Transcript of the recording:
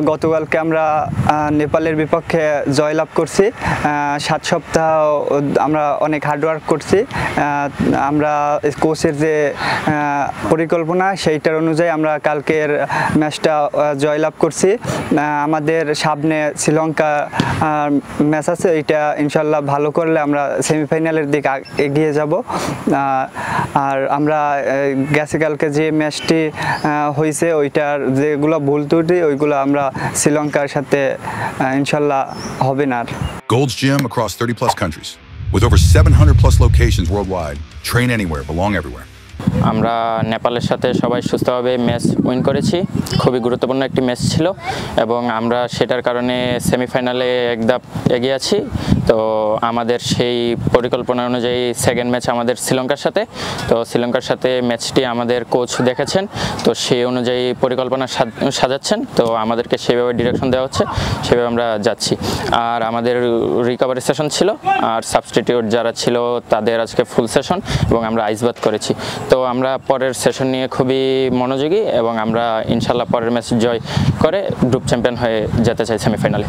গতকালকে আমরা নেপালের বিপক্ষে জয়লাভ করছি। 7 সপ্তাহ আমরা অনেক হার্ডওয়ার্ক করছি। আমরা কোচের যে পরিকল্পনা সেইটার অনুযায়ী আমরা কালকের ম্যাচটা জয়লাভ করছি। আমাদের সামনে শ্রীলঙ্কা ম্যাচ আছে, এটা ইনশাল্লাহ ভালো করলে আমরা সেমিফাইনালের দিকে এগিয়ে যাব। আর আমরা কালকে যে ম্যাচটি হয়েছে ওইটার যেগুলো ভুল ত্রুটি ওইগুলো আমরা শ্রীলঙ্কার সাথে ইনশাল্লাহ হবে না। Gold's Gym across 30+ countries with over 700+ locations worldwide. Train anywhere, belong everywhere. আমরা নেপালের সাথে সবাই সুস্থভাবে ম্যাচ উইন করেছি। খুবই গুরুত্বপূর্ণ একটি ম্যাচ ছিল এবং আমরা সেটার কারণে সেমিফাইনালে এক ধাপ এগিয়ে আছি। তো আমাদের সেই পরিকল্পনা অনুযায়ী সেকেন্ড ম্যাচ আমাদের শ্রীলঙ্কার সাথে। তো শ্রীলঙ্কার সাথে ম্যাচটি আমাদের কোচ দেখেছেন, তো সেই অনুযায়ী পরিকল্পনা সাজাচ্ছেন। তো আমাদেরকে সেভাবে ডিরেকশন দেওয়া হচ্ছে, সেভাবে আমরা যাচ্ছি। আর আমাদের রিকভারি সেশন ছিল, আর সাবস্টিটিউট যারা ছিল তাদের আজকে ফুল সেশন এবং আমরা আইসবাথ করেছি। তো আমরা পরের সেশন নিয়ে খুবই মনোযোগী এবং আমরা ইনশাল্লাহ পরের ম্যাচ জয় করে গ্রুপ চ্যাম্পিয়ন হয়ে যেতে চাই সেমিফাইনালে।